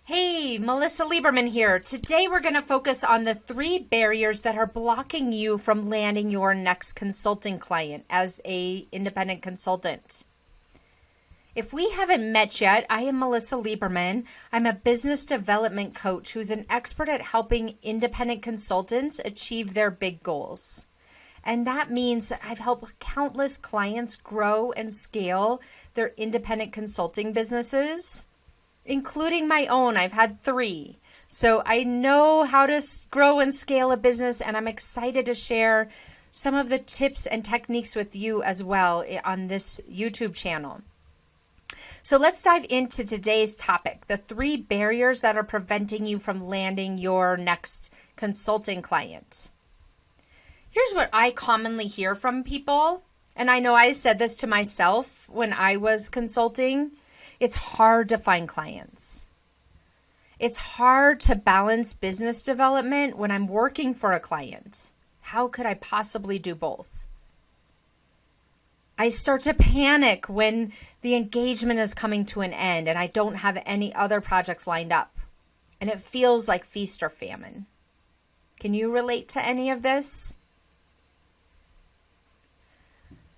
Hey, Melissa Lieberman here. Today we're going to focus on the 3 barriers that are blocking you from landing your next consulting client as a independent consultant. If we haven't met yet, I am Melissa Lieberman. I'm a business development coach who's an expert at helping independent consultants achieve their big goals. And that means that I've helped countless clients grow and scale their independent consulting businesses, including my own. I've had 3. So I know how to grow and scale a business, and I'm excited to share some of the tips and techniques with you as well on this YouTube channel. So let's dive into today's topic, the 3 barriers that are preventing you from landing your next consulting client. Here's what I commonly hear from people, and I know I said this to myself when I was consulting. It's hard to find clients. It's hard to balance business development when I'm working for a client. How could I possibly do both? I start to panic when the engagement is coming to an end and I don't have any other projects lined up. And it feels like feast or famine. Can you relate to any of this?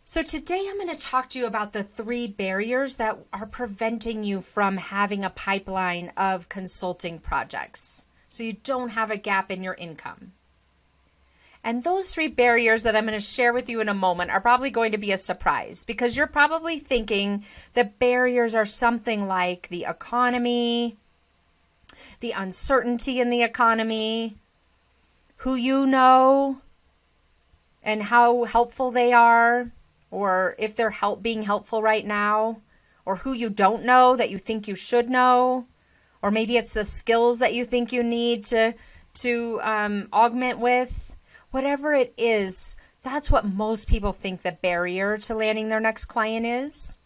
So today I'm going to talk to you about the 3 barriers that are preventing you from having a pipeline of consulting projects, so you don't have a gap in your income. And those 3 barriers that I'm going to share with you in a moment are probably going to be a surprise, because you're probably thinking the barriers are something like the economy, the uncertainty in the economy, who you know, and how helpful they are, or if they're being helpful right now, or who you don't know that you think you should know, or maybe it's the skills that you think you need to augment with. Whatever it is, that's what most people think the barrier to landing their next client is.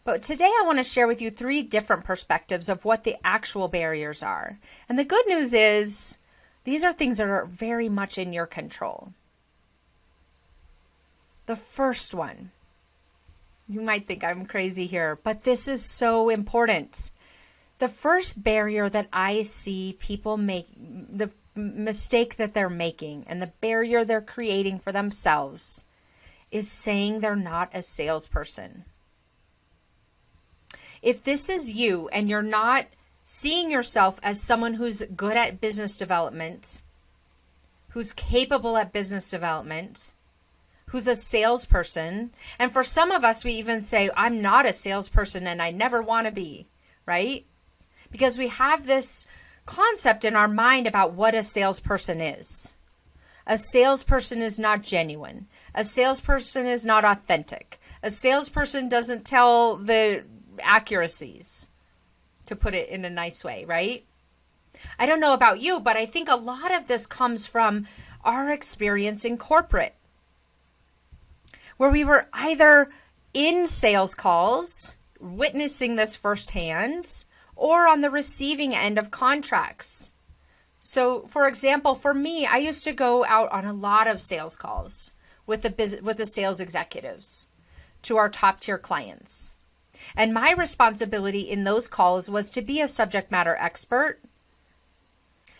But today I want to share with you 3 different perspectives of what the actual barriers are. And the good news is these are things that are very much in your control. The first one, you might think I'm crazy here, but this is so important. The first barrier that I see people make, the mistake that they're making and the barrier they're creating for themselves, is saying they're not a salesperson. If this is you and you're not seeing yourself as someone who's good at business development, who's capable at business development, who's a salesperson, and for some of us, we even say, I'm not a salesperson and I never want to be, right? Because we have this concept in our mind about what a salesperson is. A salesperson is not genuine. A salesperson is not authentic. A salesperson doesn't tell the accuracies, to put it in a nice way, right? I don't know about you, but I think a lot of this comes from our experience in corporate, where we were either in sales calls, witnessing this firsthand, or on the receiving end of contracts. So, for example, for me, I used to go out on a lot of sales calls with the sales executives to our top tier clients. And my responsibility in those calls was to be a subject matter expert,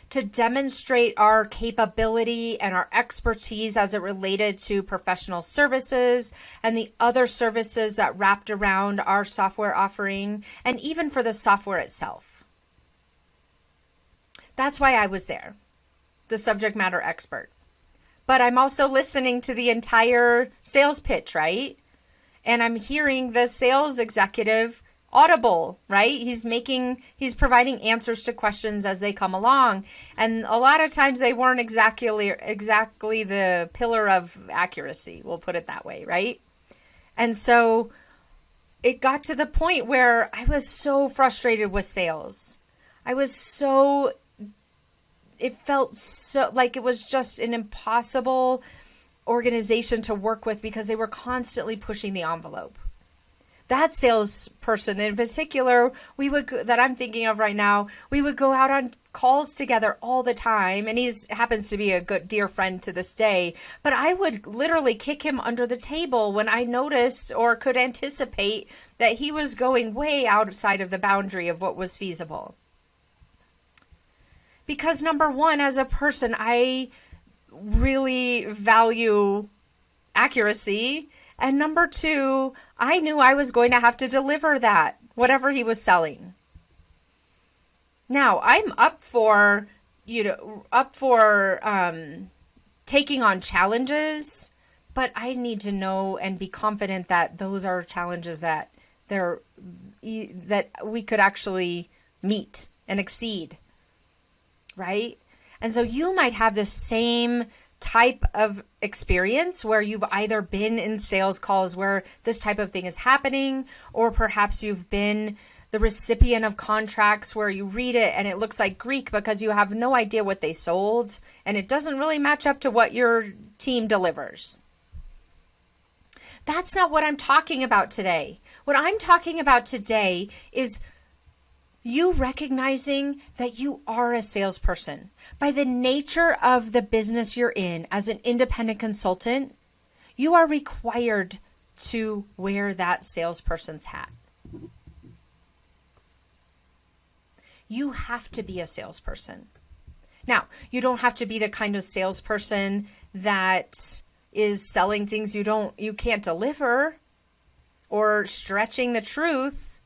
to demonstrate our capability and our expertise as it related to professional services and the other services that wrapped around our software offering, and even for the software itself. That's why I was there, the subject matter expert. But I'm also listening to the entire sales pitch, right? And I'm hearing the sales executive audible, right? He's providing answers to questions as they come along. And a lot of times they weren't exactly the pillar of accuracy, we'll put it that way, right? And so it got to the point where I was so frustrated with sales. It felt so like it was just an impossible organization to work with because they were constantly pushing the envelope. That salesperson in particular, that I'm thinking of right now, we would go out on calls together all the time, and he happens to be a good dear friend to this day, but I would literally kick him under the table when I noticed or could anticipate that he was going way outside of the boundary of what was feasible. Because number one, as a person, I really value accuracy. And number two, I knew I was going to have to deliver that, whatever he was selling. Now, I'm up for, taking on challenges, but I need to know and be confident that those are challenges that we could actually meet and exceed, right? And so you might have the same type of experience where you've either been in sales calls where this type of thing is happening, or perhaps you've been the recipient of contracts where you read it and it looks like Greek because you have no idea what they sold and it doesn't really match up to what your team delivers. That's not what I'm talking about today. What I'm talking about today is you recognizing that you are a salesperson. By the nature of the business you're in as an independent consultant, you are required to wear that salesperson's hat. You have to be a salesperson. Now, you don't have to be the kind of salesperson that is selling things you can't deliver or stretching the truth,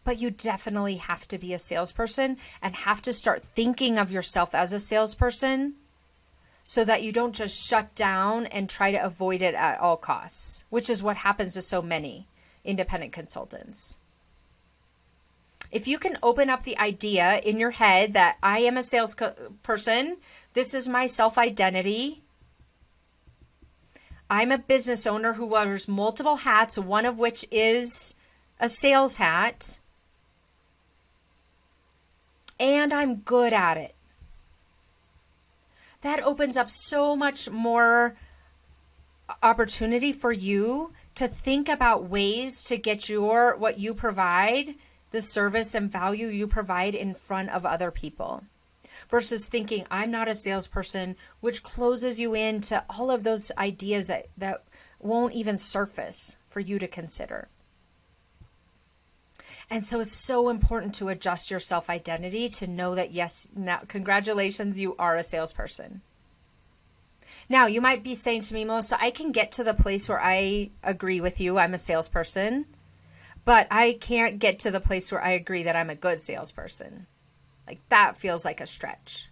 but you definitely have to be a salesperson and have to start thinking of yourself as a salesperson so that you don't just shut down and try to avoid it at all costs, which is what happens to so many independent consultants. If you can open up the idea in your head that I am a salesperson, this is my self-identity. I'm a business owner who wears multiple hats, one of which is a sales hat, and I'm good at it. That opens up so much more opportunity for you to think about ways to get what you provide, the service and value you provide in front of other people, versus thinking I'm not a salesperson, which closes you into all of those ideas that won't even surface for you to consider. And so it's so important to adjust your self-identity to know that, yes, now, congratulations, you are a salesperson. Now, you might be saying to me, Melissa, I can get to the place where I agree with you, I'm a salesperson, but I can't get to the place where I agree that I'm a good salesperson. Like, that feels like a stretch.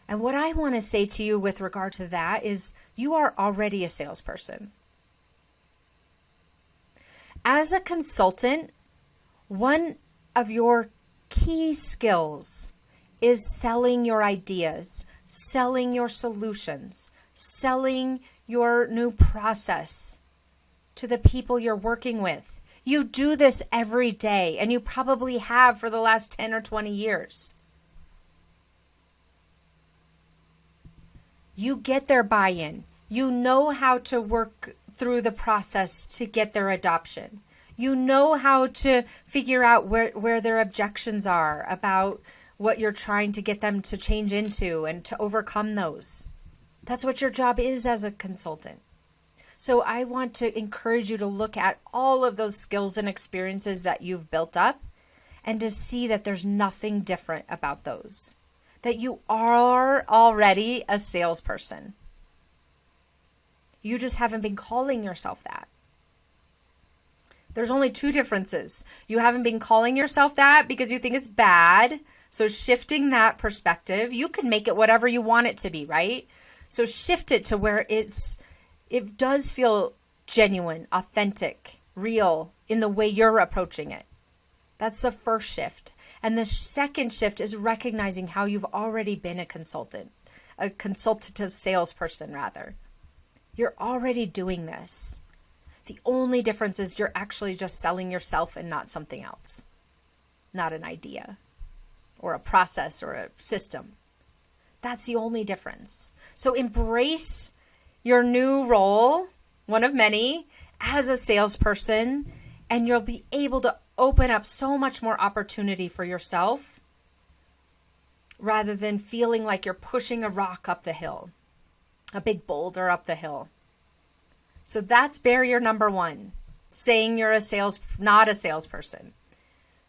And what I want to say to you with regard to that is you are already a salesperson. As a consultant, one of your key skills is selling your ideas, selling your solutions, selling your new process to the people you're working with. You do this every day, and you probably have for the last 10 or 20 years. You get their buy-in. You know how to work through the process to get their adoption. You know how to figure out where their objections are about what you're trying to get them to change into and to overcome those. That's what your job is as a consultant. So I want to encourage you to look at all of those skills and experiences that you've built up and to see that there's nothing different about those, that you are already a salesperson. You just haven't been calling yourself that. There's only two differences. You haven't been calling yourself that because you think it's bad. So shifting that perspective, you can make it whatever you want it to be, right? So shift it to where it does feel genuine, authentic, real in the way you're approaching it. That's the first shift. And the second shift is recognizing how you've already been a consultant, a consultative salesperson rather. You're already doing this. The only difference is you're actually just selling yourself and not something else, not an idea or a process or a system. That's the only difference. So embrace your new role, one of many, as a salesperson, and you'll be able to open up so much more opportunity for yourself rather than feeling like you're pushing a rock up the hill, a big boulder up the hill. So that's barrier number one, saying you're not a salesperson.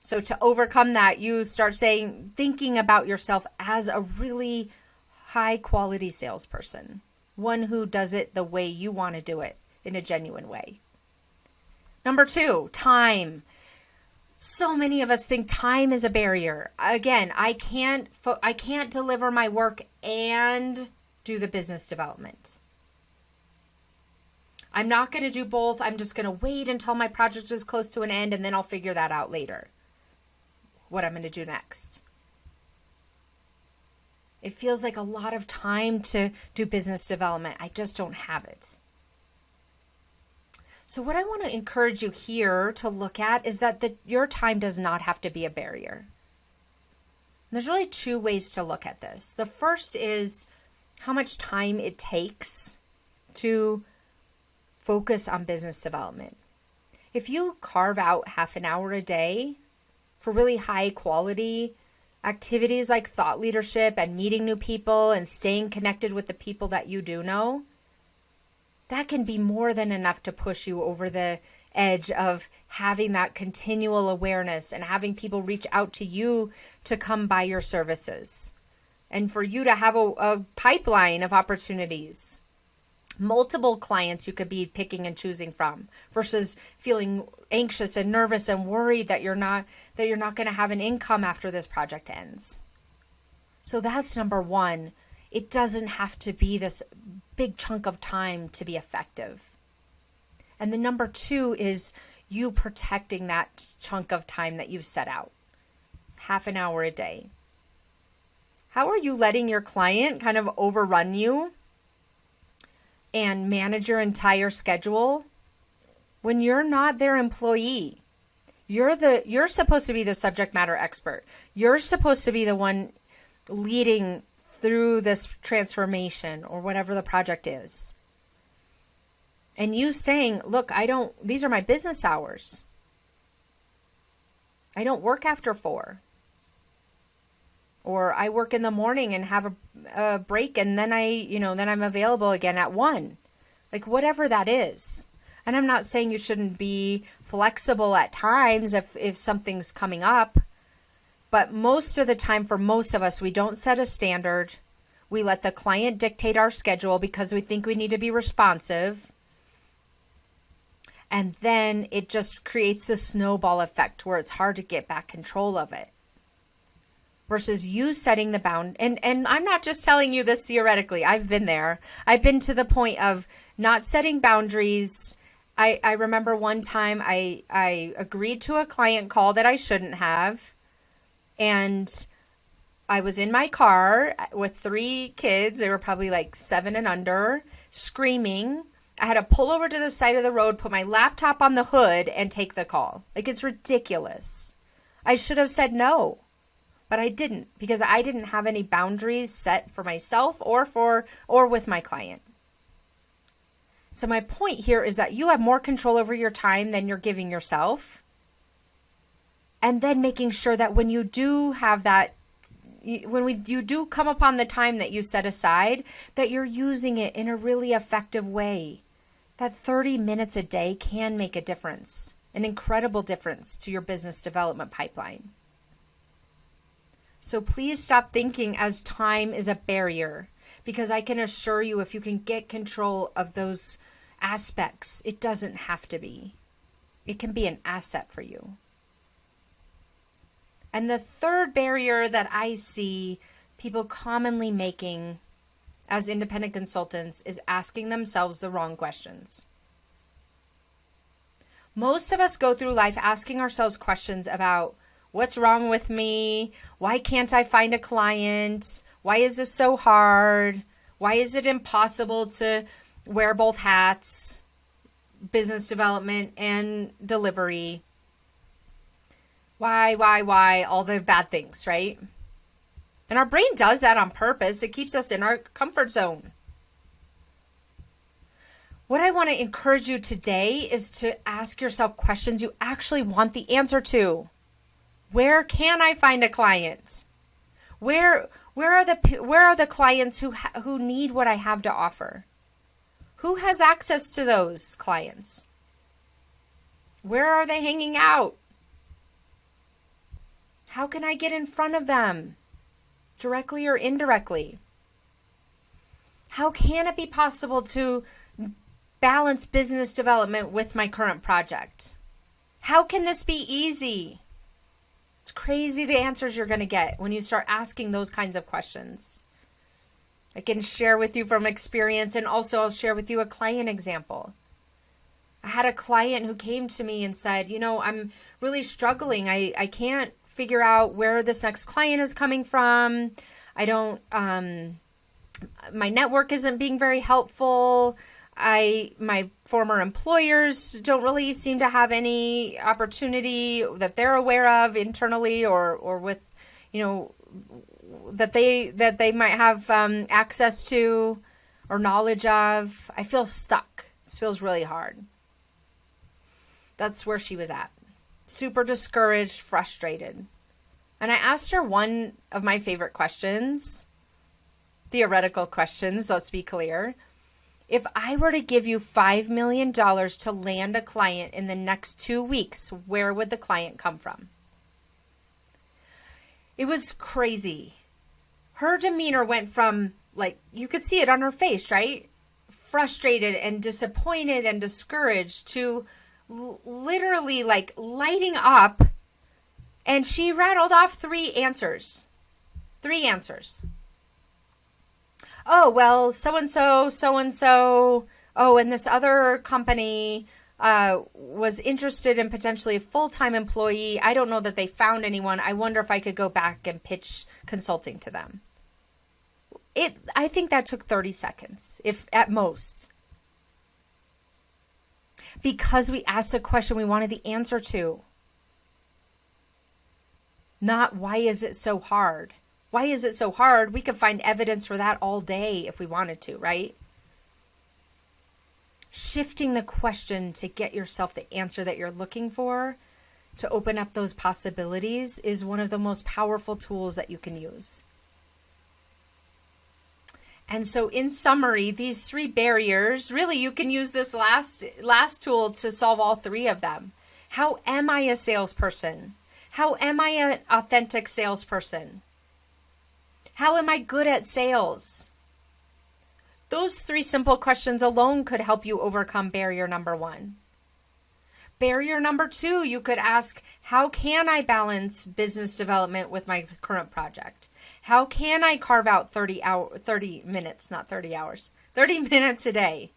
So to overcome that, you start thinking about yourself as a really high quality salesperson, one who does it the way you want to do it in a genuine way. Number 2, time. So many of us think time is a barrier. Again, I can't deliver my work and do the business development. I'm not going to do both. I'm just going to wait until my project is close to an end, and then I'll figure that out later, what I'm going to do next. It feels like a lot of time to do business development. I just don't have it. So what I want to encourage you here to look at is that your time does not have to be a barrier. And there's really 2 ways to look at this. The first is how much time it takes to focus on business development. If you carve out half an hour a day for really high quality activities like thought leadership and meeting new people and staying connected with the people that you do know, that can be more than enough to push you over the edge of having that continual awareness and having people reach out to you to come buy your services and for you to have a pipeline of opportunities. Multiple clients you could be picking and choosing from versus feeling anxious and nervous and worried that you're not going to have an income after this project ends. So that's number 1. It doesn't have to be this big chunk of time to be effective. And the number 2 is you protecting that chunk of time that you've set out. Half an hour a day. How are you letting your client kind of overrun you and manage your entire schedule when you're not their employee? You're supposed to be the subject matter expert. You're supposed to be the one leading through this transformation or whatever the project is. And you saying, look, these are my business hours. I don't work after 4. Or I work in the morning and have a break and then then I'm available again at 1. Like whatever that is. And I'm not saying you shouldn't be flexible at times if something's coming up. But most of the time for most of us, we don't set a standard. We let the client dictate our schedule because we think we need to be responsive. And then it just creates the snowball effect where it's hard to get back control of it. Versus you setting the bound. And I'm not just telling you this theoretically. I've been there. I've been to the point of not setting boundaries. I remember one time I agreed to a client call that I shouldn't have. And I was in my car with 3 kids. They were probably like 7 and under, screaming. I had to pull over to the side of the road, put my laptop on the hood, and take the call. Like, it's ridiculous. I should have said no, but I didn't because I didn't have any boundaries set for myself or with my client. So my point here is that you have more control over your time than you're giving yourself. And then making sure that when you do have that, you do come upon the time that you set aside, that you're using it in a really effective way. That 30 minutes a day can make a difference, an incredible difference to your business development pipeline. So please stop thinking as time is a barrier, because I can assure you if you can get control of those aspects, it doesn't have to be. It can be an asset for you. And the third barrier that I see people commonly making as independent consultants is asking themselves the wrong questions. Most of us go through life asking ourselves questions about what's wrong with me? Why can't I find a client? Why is this so hard? Why is it impossible to wear both hats, business development and delivery? Why, all the bad things, right? And our brain does that on purpose. It keeps us in our comfort zone. What I want to encourage you today is to ask yourself questions you actually want the answer to. Where can I find a client? Where are the clients who need what I have to offer? Who has access to those clients? Where are they hanging out? How can I get in front of them, directly or indirectly? How can it be possible to balance business development with my current project? How can this be easy? It's crazy the answers you're going to get when you start asking those kinds of questions. I can share with you from experience, and also I'll share with you a client example. I had a client who came to me and said, I'm really struggling. I can't figure out where this next client is coming from. My network isn't being very helpful. My former employers don't really seem to have any opportunity that they're aware of internally or with, that they might have access to or knowledge of. I feel stuck. This feels really hard. That's where she was at. Super discouraged, frustrated. And I asked her one of my favorite questions, theoretical questions, let's be clear. If I were to give you $5 million to land a client in the next 2 weeks, where would the client come from? It was crazy. Her demeanor went from, you could see it on her face, right? Frustrated and disappointed and discouraged to literally lighting up. And she rattled off 3 answers. 3 answers. Oh, well, so-and-so. Oh, and this other company was interested in potentially a full-time employee. I don't know that they found anyone. I wonder if I could go back and pitch consulting to them. I think that took 30 seconds, if at most. Because we asked a question we wanted the answer to. Not why is it so hard? Why is it so hard? We could find evidence for that all day if we wanted to, right? Shifting the question to get yourself the answer that you're looking for, to open up those possibilities, is one of the most powerful tools that you can use. And so in summary, these 3 barriers, really you can use this last tool to solve all 3 of them. How am I a salesperson? How am I an authentic salesperson? How am I good at sales? Those 3 simple questions alone could help you overcome barrier number 1. Barrier number 2, you could ask, how can I balance business development with my current project? How can I carve out 30 minutes a day?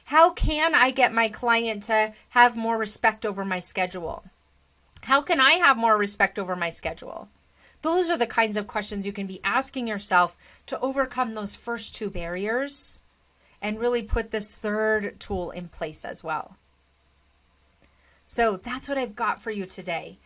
How can I get my client to have more respect over my schedule? How can I have more respect over my schedule? Those are the kinds of questions you can be asking yourself to overcome those first 2 barriers and really put this 3rd tool in place as well. So that's what I've got for you today.